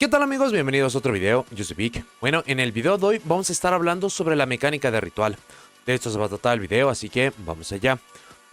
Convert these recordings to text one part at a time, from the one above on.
¿Qué tal amigos? Bienvenidos a otro video, yo soy Vic. Bueno, en el video de hoy vamos a estar hablando sobre la mecánica de ritual. De esto se va a tratar el video, así que vamos allá.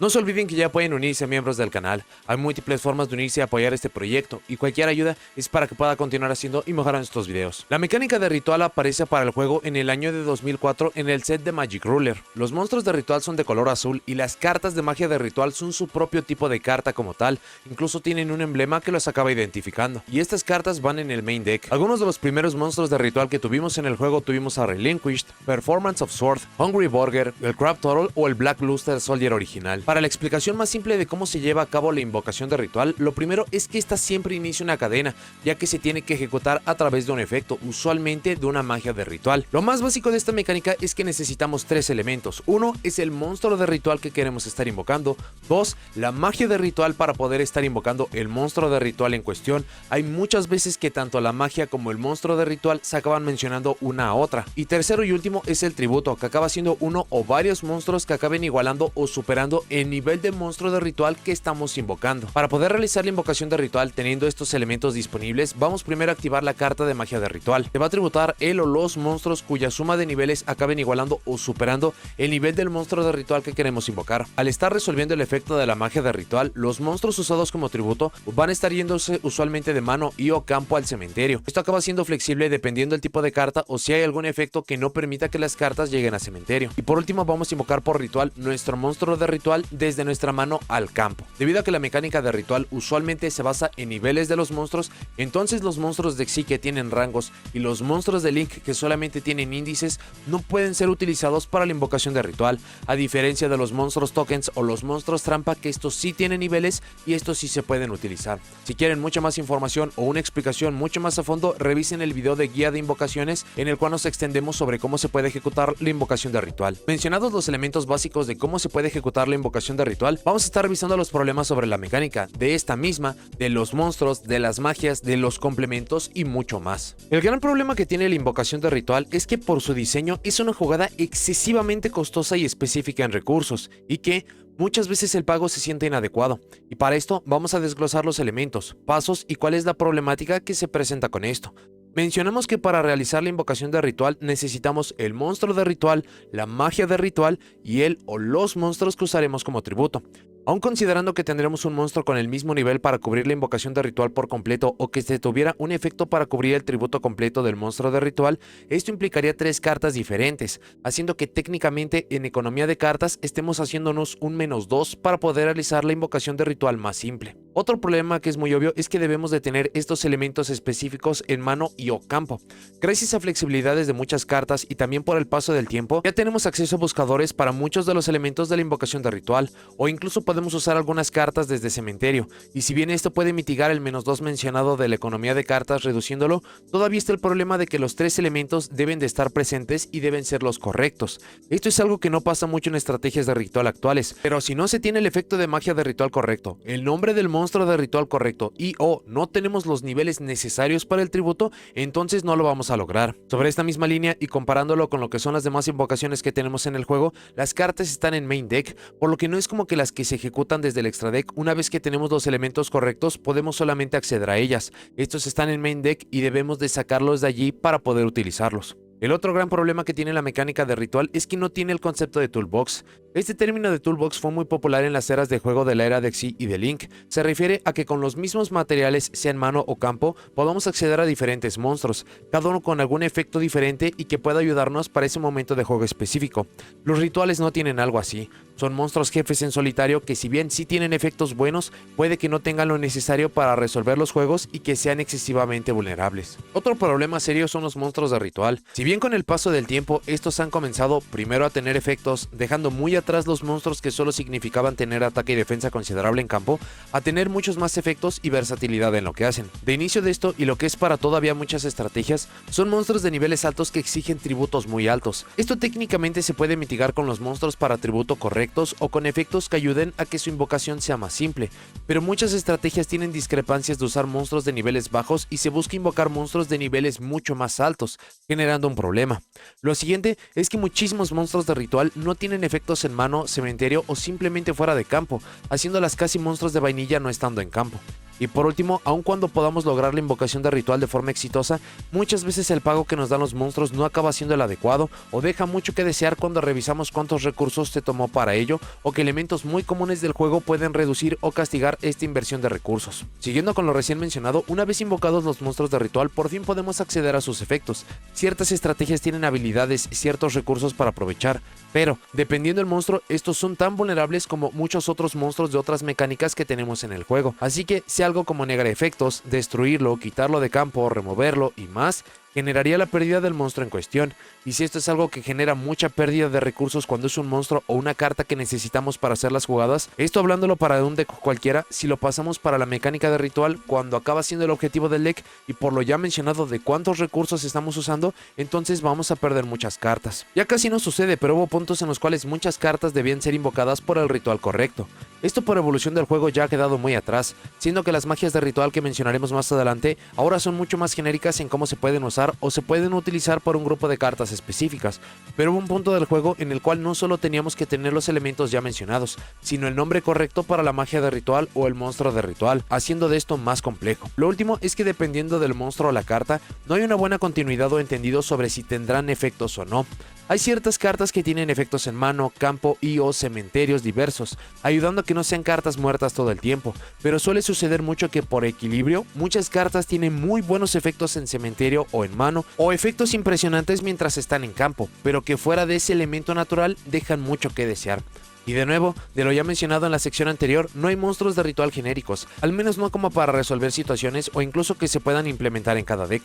No se olviden que ya pueden unirse a miembros del canal. Hay múltiples formas de unirse y apoyar este proyecto, y cualquier ayuda es para que pueda continuar haciendo y mejorando estos videos. La mecánica de ritual aparece para el juego en el año de 2004 en el set de Magic Ruler. Los monstruos de ritual son de color azul y las cartas de magia de ritual son su propio tipo de carta como tal, incluso tienen un emblema que los acaba identificando. Y estas cartas van en el main deck. Algunos de los primeros monstruos de ritual que tuvimos en el juego tuvimos a Relinquished, Performance of Sword, Hungry Burger, el Crab Turtle o el Black Luster Soldier original. Para la explicación más simple de cómo se lleva a cabo la invocación de ritual, lo primero es que esta siempre inicia una cadena, ya que se tiene que ejecutar a través de un efecto, usualmente de una magia de ritual. Lo más básico de esta mecánica es que necesitamos tres elementos. Uno es el monstruo de ritual que queremos estar invocando. Dos, la magia de ritual para poder estar invocando el monstruo de ritual en cuestión. Hay muchas veces que tanto la magia como el monstruo de ritual se acaban mencionando una a otra. Y tercero y último es el tributo, que acaba siendo uno o varios monstruos que acaben igualando o superando el nivel de monstruo de ritual que estamos invocando. Para poder realizar la invocación de ritual teniendo estos elementos disponibles, vamos primero a activar la carta de magia de ritual. Te va a tributar el o los monstruos cuya suma de niveles acaben igualando o superando el nivel del monstruo de ritual que queremos invocar. Al estar resolviendo el efecto de la magia de ritual, los monstruos usados como tributo van a estar yéndose usualmente de mano y o campo al cementerio. Esto acaba siendo flexible dependiendo del tipo de carta o si hay algún efecto que no permita que las cartas lleguen a cementerio. Y por último vamos a invocar por ritual nuestro monstruo de ritual desde nuestra mano al campo. Debido a que la mecánica de ritual usualmente se basa en niveles de los monstruos, entonces los monstruos de Xyz que tienen rangos y los monstruos de Link que solamente tienen índices no pueden ser utilizados para la invocación de ritual, a diferencia de los monstruos tokens o los monstruos trampa, que estos sí tienen niveles y estos sí se pueden utilizar. Si quieren mucha más información o una explicación mucho más a fondo, revisen el video de guía de invocaciones en el cual nos extendemos sobre cómo se puede ejecutar la invocación de ritual. Mencionados los elementos básicos de cómo se puede ejecutar la invocación de ritual, vamos a estar revisando los problemas sobre la mecánica de esta misma, de los monstruos, de las magias, de los complementos y mucho más. El gran problema que tiene la invocación de ritual es que por su diseño es una jugada excesivamente costosa y específica en recursos, y que muchas veces el pago se siente inadecuado, y para esto vamos a desglosar los elementos, pasos y cuál es la problemática que se presenta con esto. Mencionamos que para realizar la invocación de ritual necesitamos el monstruo de ritual, la magia de ritual y el o los monstruos que usaremos como tributo. Aun considerando que tendremos un monstruo con el mismo nivel para cubrir la invocación de ritual por completo o que se tuviera un efecto para cubrir el tributo completo del monstruo de ritual, esto implicaría tres cartas diferentes, haciendo que técnicamente en economía de cartas estemos haciéndonos un -2 para poder realizar la invocación de ritual más simple. Otro problema que es muy obvio es que debemos de tener estos elementos específicos en mano y o campo. Gracias a flexibilidades de muchas cartas y también por el paso del tiempo, ya tenemos acceso a buscadores para muchos de los elementos de la invocación de ritual, o incluso podemos usar algunas cartas desde cementerio, y si bien esto puede mitigar el -2 mencionado de la economía de cartas reduciéndolo, todavía está el problema de que los tres elementos deben de estar presentes y deben ser los correctos. Esto es algo que no pasa mucho en estrategias de ritual actuales, pero si no se tiene el efecto de magia de ritual correcto, el nombre del monstruo de ritual correcto y o no tenemos los niveles necesarios para el tributo, entonces no lo vamos a lograr. Sobre esta misma línea y comparándolo con lo que son las demás invocaciones que tenemos en el juego, las cartas están en main deck, por lo que no es como que las que se ejecutan desde el extra deck, una vez que tenemos los elementos correctos podemos solamente acceder a ellas. Estos están en main deck y debemos de sacarlos de allí para poder utilizarlos. El otro gran problema que tiene la mecánica de ritual es que no tiene el concepto de toolbox. Este término de toolbox fue muy popular en las eras de juego de la era de Xyz y de Link. Se refiere a que con los mismos materiales, sea en mano o campo, podamos acceder a diferentes monstruos, cada uno con algún efecto diferente y que pueda ayudarnos para ese momento de juego específico. Los rituales no tienen algo así. Son monstruos jefes en solitario que, si bien sí tienen efectos buenos, puede que no tengan lo necesario para resolver los juegos y que sean excesivamente vulnerables. Otro problema serio son los monstruos de ritual. Si bien con el paso del tiempo estos han comenzado primero a tener efectos, dejando muy atrás los monstruos que solo significaban tener ataque y defensa considerable en campo, a tener muchos más efectos y versatilidad en lo que hacen. De inicio de esto, y lo que es para todavía muchas estrategias, son monstruos de niveles altos que exigen tributos muy altos. Esto técnicamente se puede mitigar con los monstruos para tributo correctos o con efectos que ayuden a que su invocación sea más simple, pero muchas estrategias tienen discrepancias de usar monstruos de niveles bajos y se busca invocar monstruos de niveles mucho más altos, generando un problema. Lo siguiente es que muchísimos monstruos de ritual no tienen efectos en mano, cementerio o simplemente fuera de campo, haciéndolas casi monstruos de vainilla no estando en campo. Y por último, aun cuando podamos lograr la invocación de ritual de forma exitosa, muchas veces el pago que nos dan los monstruos no acaba siendo el adecuado o deja mucho que desear cuando revisamos cuántos recursos te tomó para ello, o que elementos muy comunes del juego pueden reducir o castigar esta inversión de recursos. Siguiendo con lo recién mencionado, una vez invocados los monstruos de ritual, por fin podemos acceder a sus efectos. Ciertas estrategias tienen habilidades y ciertos recursos para aprovechar, pero dependiendo del monstruo, estos son tan vulnerables como muchos otros monstruos de otras mecánicas que tenemos en el juego. Así que si algo como negar efectos, destruirlo, quitarlo de campo, removerlo y más, generaría la pérdida del monstruo en cuestión. Y si esto es algo que genera mucha pérdida de recursos cuando es un monstruo o una carta que necesitamos para hacer las jugadas, esto hablándolo para un deck cualquiera, si lo pasamos para la mecánica de ritual, cuando acaba siendo el objetivo del deck y por lo ya mencionado de cuántos recursos estamos usando, entonces vamos a perder muchas cartas. Ya casi no sucede, pero hubo puntos en los cuales muchas cartas debían ser invocadas por el ritual correcto. Esto por evolución del juego ya ha quedado muy atrás, siendo que las magias de ritual que mencionaremos más adelante ahora son mucho más genéricas en cómo se pueden usar o se pueden utilizar por un grupo de cartas específicas, pero hubo un punto del juego en el cual no solo teníamos que tener los elementos ya mencionados, sino el nombre correcto para la magia de ritual o el monstruo de ritual, haciendo de esto más complejo. Lo último es que dependiendo del monstruo o la carta, no hay una buena continuidad o entendido sobre si tendrán efectos o no. Hay ciertas cartas que tienen efectos en mano, campo y o cementerios diversos, ayudando a que no sean cartas muertas todo el tiempo, pero suele suceder mucho que por equilibrio, muchas cartas tienen muy buenos efectos en cementerio o en mano, o efectos impresionantes mientras están en campo, pero que fuera de ese elemento natural dejan mucho que desear. Y de nuevo, de lo ya mencionado en la sección anterior, no hay monstruos de ritual genéricos, al menos no como para resolver situaciones o incluso que se puedan implementar en cada deck.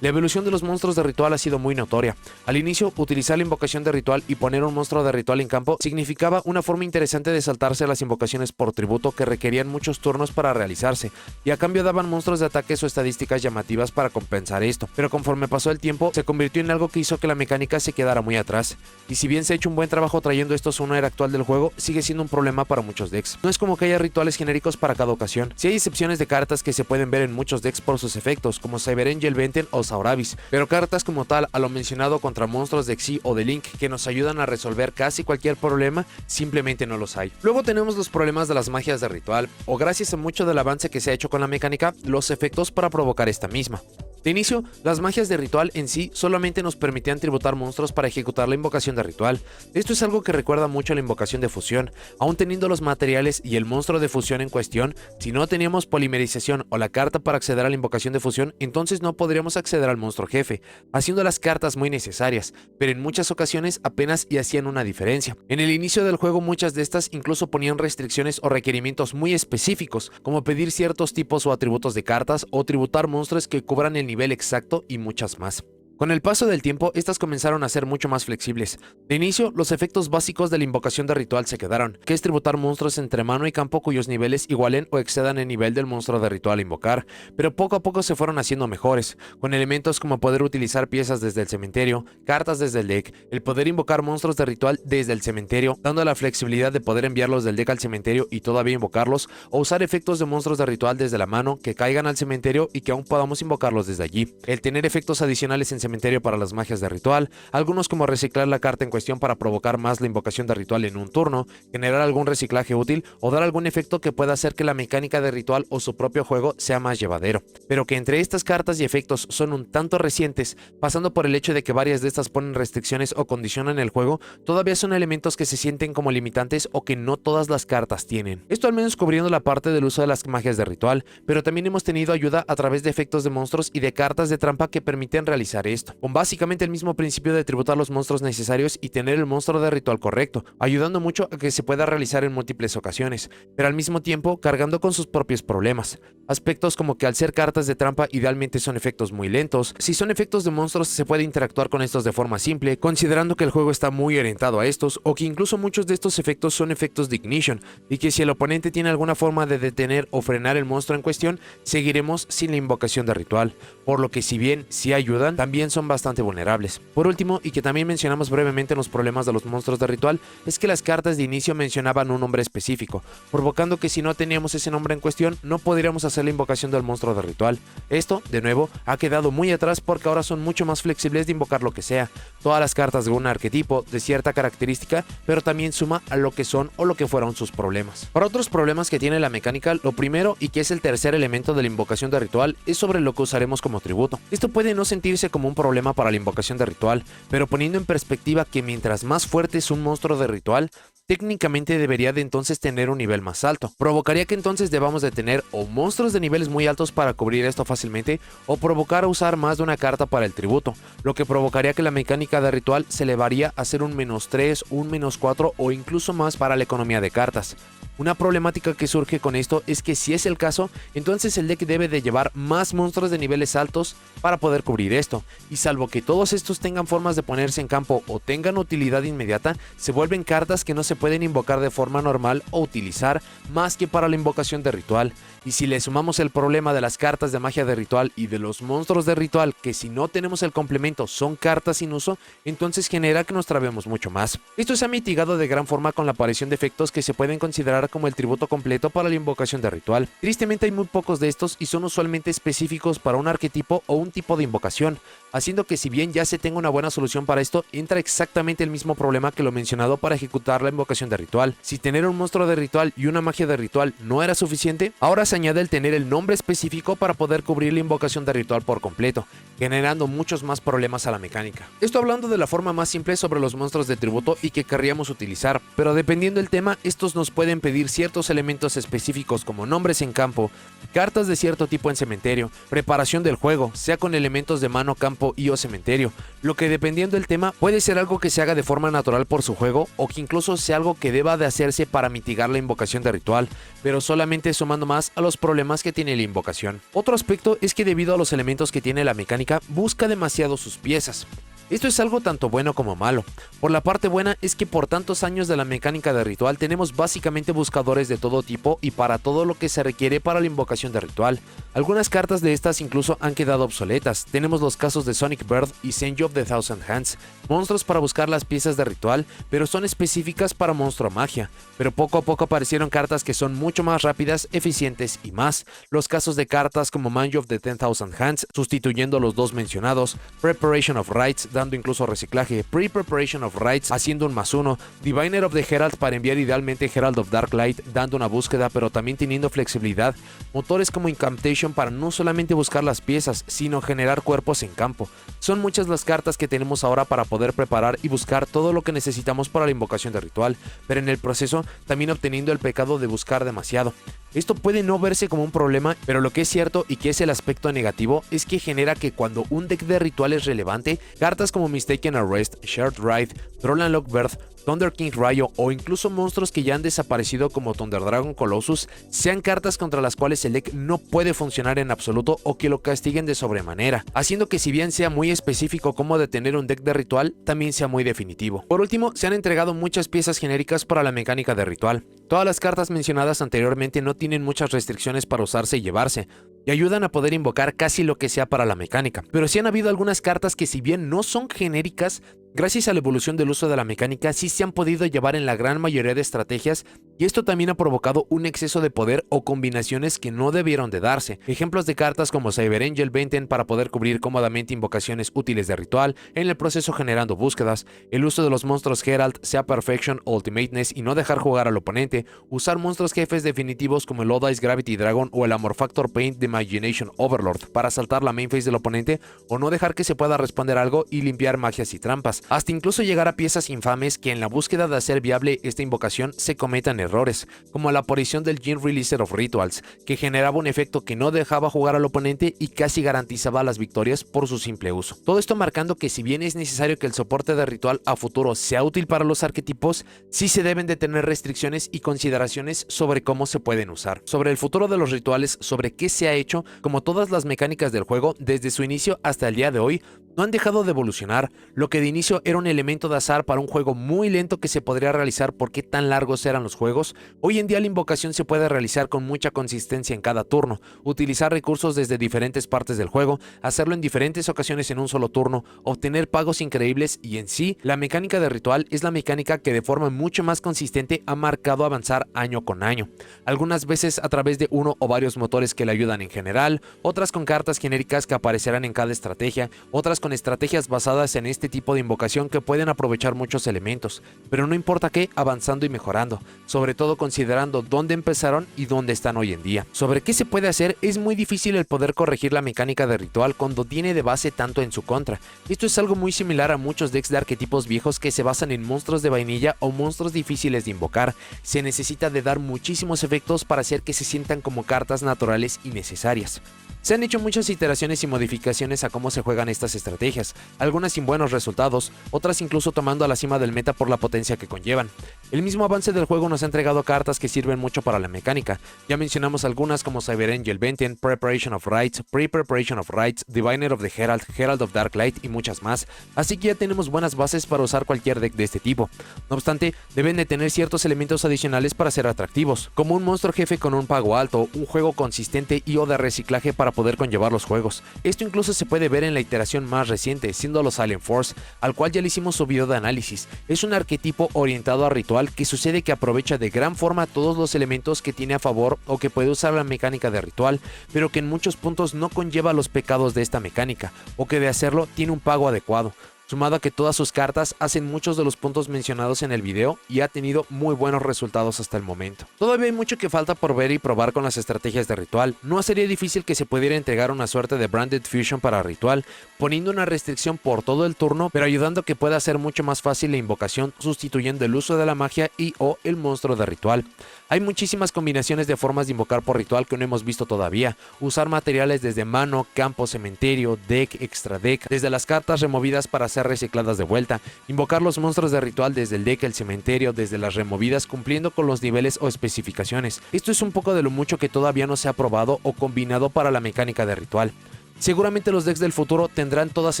La evolución de los monstruos de ritual ha sido muy notoria. Al inicio, utilizar la invocación de ritual y poner un monstruo de ritual en campo significaba una forma interesante de saltarse las invocaciones por tributo que requerían muchos turnos para realizarse, y a cambio daban monstruos de ataques o estadísticas llamativas para compensar esto, pero conforme pasó el tiempo, se convirtió en algo que hizo que la mecánica se quedara muy atrás, y si bien se ha hecho un buen trabajo trayendo estos a una era actual del juego, sigue siendo un problema para muchos decks. No es como que haya rituales genéricos para cada ocasión. Sí hay excepciones de cartas que se pueden ver en muchos decks por sus efectos, como Cyberangel, Venten o Sauravis, pero cartas como tal, a lo mencionado contra monstruos de Xyz o de Link que nos ayudan a resolver casi cualquier problema, simplemente no los hay. Luego tenemos los problemas de las magias de ritual, o gracias a mucho del avance que se ha hecho con la mecánica, los efectos para provocar esta misma. De inicio, las magias de ritual en sí solamente nos permitían tributar monstruos para ejecutar la invocación de ritual. Esto es algo que recuerda mucho a la invocación de fusión. Aún teniendo los materiales y el monstruo de fusión en cuestión, si no teníamos polimerización o la carta para acceder a la invocación de fusión, entonces no podríamos acceder al monstruo jefe, haciendo las cartas muy necesarias, pero en muchas ocasiones apenas y hacían una diferencia. En el inicio del juego muchas de estas incluso ponían restricciones o requerimientos muy específicos, como pedir ciertos tipos o atributos de cartas o tributar monstruos que cubran el nivel exacto y muchas más. Con el paso del tiempo, estas comenzaron a ser mucho más flexibles. De inicio, los efectos básicos de la invocación de ritual se quedaron, que es tributar monstruos entre mano y campo cuyos niveles igualen o excedan el nivel del monstruo de ritual a invocar, pero poco a poco se fueron haciendo mejores, con elementos como poder utilizar piezas desde el cementerio, cartas desde el deck, el poder invocar monstruos de ritual desde el cementerio, dando la flexibilidad de poder enviarlos del deck al cementerio y todavía invocarlos, o usar efectos de monstruos de ritual desde la mano que caigan al cementerio y que aún podamos invocarlos desde allí. El tener efectos adicionales en cementerio para las magias de ritual, algunos como reciclar la carta en cuestión para provocar más la invocación de ritual en un turno, generar algún reciclaje útil o dar algún efecto que pueda hacer que la mecánica de ritual o su propio juego sea más llevadero. Pero que entre estas cartas y efectos son un tanto recientes, pasando por el hecho de que varias de estas ponen restricciones o condicionan el juego, todavía son elementos que se sienten como limitantes o que no todas las cartas tienen. Esto al menos cubriendo la parte del uso de las magias de ritual, pero también hemos tenido ayuda a través de efectos de monstruos y de cartas de trampa que permiten realizar esto, con básicamente el mismo principio de tributar los monstruos necesarios y tener el monstruo de ritual correcto, ayudando mucho a que se pueda realizar en múltiples ocasiones, pero al mismo tiempo cargando con sus propios problemas. Aspectos como que al ser cartas de trampa idealmente son efectos muy lentos, si son efectos de monstruos se puede interactuar con estos de forma simple, considerando que el juego está muy orientado a estos, o que incluso muchos de estos efectos son efectos de ignition, y que si el oponente tiene alguna forma de detener o frenar el monstruo en cuestión, seguiremos sin la invocación de ritual, por lo que si bien sí ayudan, también también son bastante vulnerables. Por último, y que también mencionamos brevemente en los problemas de los monstruos de ritual, es que las cartas de inicio mencionaban un nombre específico, provocando que si no teníamos ese nombre en cuestión, no podríamos hacer la invocación del monstruo de ritual. Esto, de nuevo, ha quedado muy atrás porque ahora son mucho más flexibles de invocar lo que sea. Todas las cartas de un arquetipo, de cierta característica, pero también suma a lo que son o lo que fueron sus problemas. Para otros problemas que tiene la mecánica, lo primero, y que es el tercer elemento de la invocación de ritual, es sobre lo que usaremos como tributo. Esto puede no sentirse como un problema para la invocación de ritual, pero poniendo en perspectiva que mientras más fuerte es un monstruo de ritual, técnicamente debería de entonces tener un nivel más alto. Provocaría que entonces debamos de tener o monstruos de niveles muy altos para cubrir esto fácilmente, o provocar a usar más de una carta para el tributo, lo que provocaría que la mecánica de ritual se elevaría a ser un -3, un -4 o incluso más para la economía de cartas. Una problemática que surge con esto es que si es el caso, entonces el deck debe de llevar más monstruos de niveles altos para poder cubrir esto, y salvo que todos estos tengan formas de ponerse en campo o tengan utilidad inmediata, se vuelven cartas que no se pueden invocar de forma normal o utilizar más que para la invocación de ritual. Y si le sumamos el problema de las cartas de magia de ritual y de los monstruos de ritual, que si no tenemos el complemento son cartas sin uso, entonces genera que nos trabemos mucho más. Esto se ha mitigado de gran forma con la aparición de efectos que se pueden considerar como el tributo completo para la invocación de ritual. Tristemente hay muy pocos de estos y son usualmente específicos para un arquetipo o un tipo de invocación, haciendo que si bien ya se tenga una buena solución para esto, entra exactamente el mismo problema que lo mencionado para ejecutar la invocación de ritual. Si tener un monstruo de ritual y una magia de ritual no era suficiente, ahora se añade el tener el nombre específico para poder cubrir la invocación de ritual por completo, generando muchos más problemas a la mecánica. Esto hablando de la forma más simple sobre los monstruos de tributo y que querríamos utilizar, pero dependiendo del tema, estos nos pueden pedir ciertos elementos específicos como nombres en campo, cartas de cierto tipo en cementerio, preparación del juego, sea con elementos de mano, campo y o cementerio, lo que dependiendo del tema puede ser algo que se haga de forma natural por su juego o que incluso sea algo que deba de hacerse para mitigar la invocación de ritual, pero solamente sumando más a los problemas que tiene la invocación. Otro aspecto es que debido a los elementos que tiene la mecánica, busca demasiado sus piezas. Esto es algo tanto bueno como malo. Por la parte buena es que por tantos años de la mecánica de ritual tenemos básicamente buscadores de todo tipo y para todo lo que se requiere para la invocación de ritual. Algunas cartas de estas incluso han quedado obsoletas. Tenemos los casos de Sonic Bird y Senju of the Thousand Hands, monstruos para buscar las piezas de ritual, pero son específicas para monstruo magia. Pero poco a poco aparecieron cartas que son mucho más rápidas, eficientes y más. Los casos de cartas como Manju of the 10,000 Hands, sustituyendo los dos mencionados, Preparation of Rites, dando incluso reciclaje, Pre-Preparation of Rites, haciendo un +1, Diviner of the Herald para enviar idealmente Herald of Darklight, dando una búsqueda pero también teniendo flexibilidad, motores como Incantation para no solamente buscar las piezas, sino generar cuerpos en campo. Son muchas las cartas que tenemos ahora para poder preparar y buscar todo lo que necesitamos para la invocación de ritual, pero en el proceso también obteniendo el pecado de buscar demasiado. Esto puede no verse como un problema, pero lo que es cierto y que es el aspecto negativo es que genera que cuando un deck de ritual es relevante, cartas como Mistaken Arrest, Shared Ride, Troll and Lockbird, Thunder King Rayo o incluso monstruos que ya han desaparecido como Thunder Dragon Colossus sean cartas contra las cuales el deck no puede funcionar en absoluto o que lo castiguen de sobremanera, haciendo que si bien sea muy específico como de tener un deck de ritual, también sea muy definitivo. Por último, se han entregado muchas piezas genéricas para la mecánica de ritual. Todas las cartas mencionadas anteriormente no tienen muchas restricciones para usarse y llevarse, y ayudan a poder invocar casi lo que sea para la mecánica, pero sí han habido algunas cartas que si bien no son genéricas, gracias a la evolución del uso de la mecánica sí se han podido llevar en la gran mayoría de estrategias y esto también ha provocado un exceso de poder o combinaciones que no debieron de darse. Ejemplos de cartas como Cyber Angel Benten para poder cubrir cómodamente invocaciones útiles de ritual, en el proceso generando búsquedas, el uso de los monstruos Herald, sea Perfection o Ultimateness y no dejar jugar al oponente, usar monstruos jefes definitivos como el Odd Eyes Gravity Dragon o el Amor Factor Paint de Imagination Overlord para saltar la main phase del oponente o no dejar que se pueda responder algo y limpiar magias y trampas, hasta incluso llegar a piezas infames que en la búsqueda de hacer viable esta invocación se cometan errores, como la aparición del Gene Releaser of Rituals, que generaba un efecto que no dejaba jugar al oponente y casi garantizaba las victorias por su simple uso. Todo esto marcando que si bien es necesario que el soporte de ritual a futuro sea útil para los arquetipos, sí se deben de tener restricciones y consideraciones sobre cómo se pueden usar. Sobre el futuro de los rituales, sobre qué se ha hecho, como todas las mecánicas del juego, desde su inicio hasta el día de hoy, no han dejado de evolucionar. Lo que de inicio era un elemento de azar para un juego muy lento que se podría realizar porque tan largos eran los juegos, hoy en día la invocación se puede realizar con mucha consistencia en cada turno, utilizar recursos desde diferentes partes del juego, hacerlo en diferentes ocasiones en un solo turno, obtener pagos increíbles y en sí, la mecánica de ritual es la mecánica que de forma mucho más consistente ha marcado avanzar año con año. Algunas veces a través de uno o varios motores que le ayudan en general, otras con cartas genéricas que aparecerán en cada estrategia, otras con estrategias basadas en este tipo de invocación que pueden aprovechar muchos elementos, pero no importa qué, avanzando y mejorando, sobre todo considerando dónde empezaron y dónde están hoy en día. Sobre qué se puede hacer, es muy difícil el poder corregir la mecánica de ritual cuando tiene de base tanto en su contra. Esto es algo muy similar a muchos decks de arquetipos viejos que se basan en monstruos de vainilla o monstruos difíciles de invocar. Se necesita de dar muchísimos efectos para hacer que se sientan como cartas naturales y necesarias. Se han hecho muchas iteraciones y modificaciones a cómo se juegan estas estrategias, algunas sin buenos resultados, otras incluso tomando a la cima del meta por la potencia que conllevan. El mismo avance del juego nos ha entregado cartas que sirven mucho para la mecánica. Ya mencionamos algunas como Cyber Angel Vengeance, Preparation of Rites, Pre-Preparation of Rites, Diviner of the Herald, Herald of Darklight y muchas más, así que ya tenemos buenas bases para usar cualquier deck de este tipo. No obstante, deben de tener ciertos elementos adicionales para ser atractivos, como un monstruo jefe con un pago alto, un juego consistente y o de reciclaje para poder conllevar los juegos. Esto incluso se puede ver en la iteración más reciente, siendo los Silent Force, al cual ya le hicimos su video de análisis. Es un arquetipo orientado a ritual que sucede que aprovecha de gran forma todos los elementos que tiene a favor o que puede usar la mecánica de ritual, pero que en muchos puntos no conlleva los pecados de esta mecánica, o que de hacerlo tiene un pago adecuado. Sumado a que todas sus cartas hacen muchos de los puntos mencionados en el video y ha tenido muy buenos resultados hasta el momento. Todavía hay mucho que falta por ver y probar con las estrategias de ritual. No sería difícil que se pudiera entregar una suerte de Branded Fusion para ritual, poniendo una restricción por todo el turno, pero ayudando a que pueda ser mucho más fácil la invocación, sustituyendo el uso de la magia y o el monstruo de ritual. Hay muchísimas combinaciones de formas de invocar por ritual que no hemos visto todavía. Usar materiales desde mano, campo, cementerio, deck, extra deck, desde las cartas removidas para ser recicladas de vuelta. Invocar los monstruos de ritual desde el deck, el cementerio, desde las removidas, cumpliendo con los niveles o especificaciones. Esto es un poco de lo mucho que todavía no se ha probado o combinado para la mecánica de ritual. Seguramente los decks del futuro tendrán todas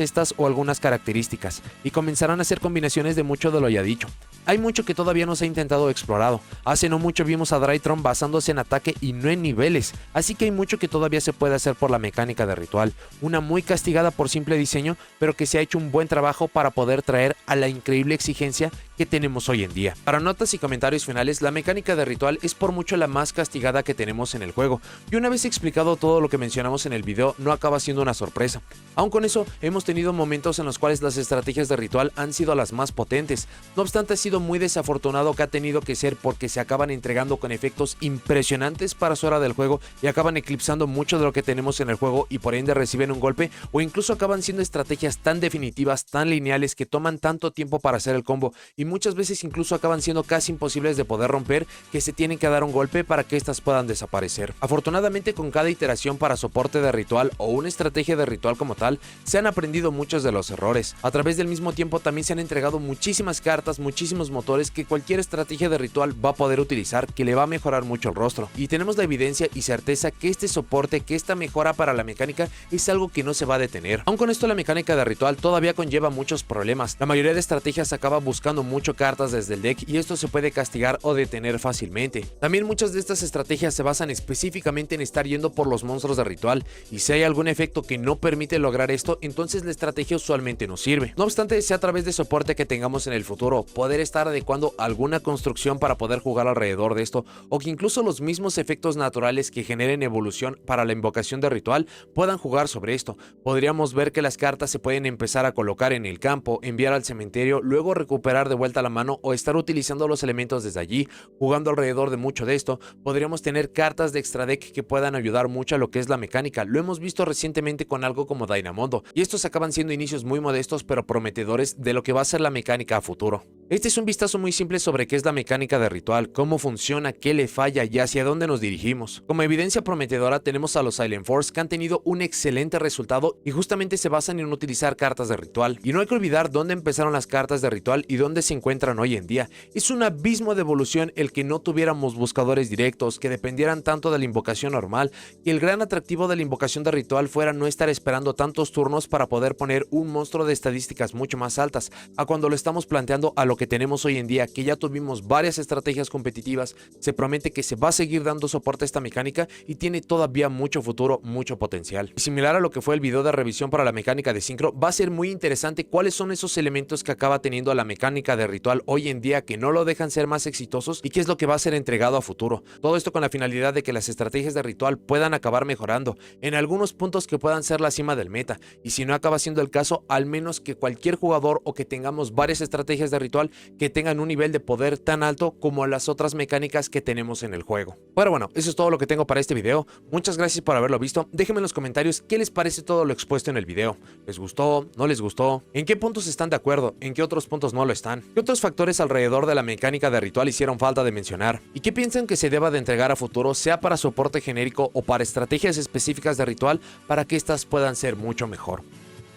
estas o algunas características y comenzarán a hacer combinaciones de mucho de lo ya dicho. Hay mucho que todavía no se ha intentado o explorado. Hace no mucho vimos a Drytron basándose en ataque y no en niveles, así que hay mucho que todavía se puede hacer por la mecánica de ritual, una muy castigada por simple diseño, pero que se ha hecho un buen trabajo para poder traer a la increíble exigencia que tenemos hoy en día. Para notas y comentarios finales, la mecánica de ritual es por mucho la más castigada que tenemos en el juego, y una vez explicado todo lo que mencionamos en el video, no acaba siendo una sorpresa. Aun con eso, hemos tenido momentos en los cuales las estrategias de ritual han sido las más potentes. No obstante, ha sido muy desafortunado que ha tenido que ser porque se acaban entregando con efectos impresionantes para su hora del juego y acaban eclipsando mucho de lo que tenemos en el juego y por ende reciben un golpe, o incluso acaban siendo estrategias tan definitivas, tan lineales, que toman tanto tiempo para hacer el combo y muchas veces incluso acaban siendo casi imposibles de poder romper, que se tienen que dar un golpe para que estas puedan desaparecer. Afortunadamente, con cada iteración para soporte de ritual o una estrategia de ritual como tal, se han aprendido muchos de los errores. A través del mismo tiempo también se han entregado muchísimas cartas, muchísimos motores que cualquier estrategia de ritual va a poder utilizar, que le va a mejorar mucho el rostro, y tenemos la evidencia y certeza que este soporte, que esta mejora para la mecánica es algo que no se va a detener. Aun con esto, la mecánica de ritual todavía conlleva muchos problemas. La mayoría de estrategias acaba buscando mucho cartas desde el deck y esto se puede castigar o detener fácilmente. También muchas de estas estrategias se basan específicamente en estar yendo por los monstruos de ritual, y si hay algún efecto que no permite lograr esto, entonces la estrategia usualmente no sirve. No obstante, sea a través de soporte que tengamos en el futuro, poder estar adecuando alguna construcción para poder jugar alrededor de esto, o que incluso los mismos efectos naturales que generen evolución para la invocación de ritual puedan jugar sobre esto. Podríamos ver que las cartas se pueden empezar a colocar en el campo, enviar al cementerio, luego recuperar de vuelta a la mano o estar utilizando los elementos desde allí, jugando alrededor de mucho de esto. Podríamos tener cartas de extra deck que puedan ayudar mucho a lo que es la mecánica. Lo hemos visto recientemente con algo como Dynamondo, y estos acaban siendo inicios muy modestos pero prometedores de lo que va a ser la mecánica a futuro. Este es un vistazo muy simple sobre qué es la mecánica de ritual, cómo funciona, qué le falla y hacia dónde nos dirigimos. Como evidencia prometedora tenemos a los Silent Force, que han tenido un excelente resultado y justamente se basan en utilizar cartas de ritual. Y no hay que olvidar dónde empezaron las cartas de ritual y dónde se encuentran hoy en día. Es un abismo de evolución el que no tuviéramos buscadores directos, que dependieran tanto de la invocación normal, y el gran atractivo de la invocación de ritual fuera no estar esperando tantos turnos para poder poner un monstruo de estadísticas mucho más altas, a cuando lo estamos planteando a lo que tenemos hoy en día, que ya tuvimos varias estrategias competitivas. Se promete que se va a seguir dando soporte a esta mecánica y tiene todavía mucho futuro, mucho potencial. Y similar a lo que fue el video de revisión para la mecánica de sincro, va a ser muy interesante cuáles son esos elementos que acaba teniendo la mecánica de ritual hoy en día que no lo dejan ser más exitosos y qué es lo que va a ser entregado a futuro. Todo esto con la finalidad de que las estrategias de ritual puedan acabar mejorando en algunos puntos que puedan ser la cima del meta, y si no acaba siendo el caso, al menos que cualquier jugador o que tengamos varias estrategias de ritual que tengan un nivel de poder tan alto como las otras mecánicas que tenemos en el juego. Pero bueno, eso es todo lo que tengo para este video. Muchas gracias por haberlo visto. Déjenme en los comentarios qué les parece todo lo expuesto en el video. ¿Les gustó? ¿No les gustó? ¿En qué puntos están de acuerdo? ¿En qué otros puntos no lo están? ¿Qué otros factores alrededor de la mecánica de ritual hicieron falta de mencionar? ¿Y qué piensan que se deba de entregar a futuro, sea para soporte genérico o para estrategias específicas de ritual, para que estas puedan ser mucho mejor?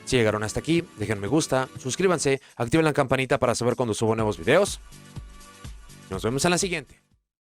Si llegaron hasta aquí, dejen me gusta, suscríbanse, activen la campanita para saber cuando subo nuevos videos. Nos vemos en la siguiente.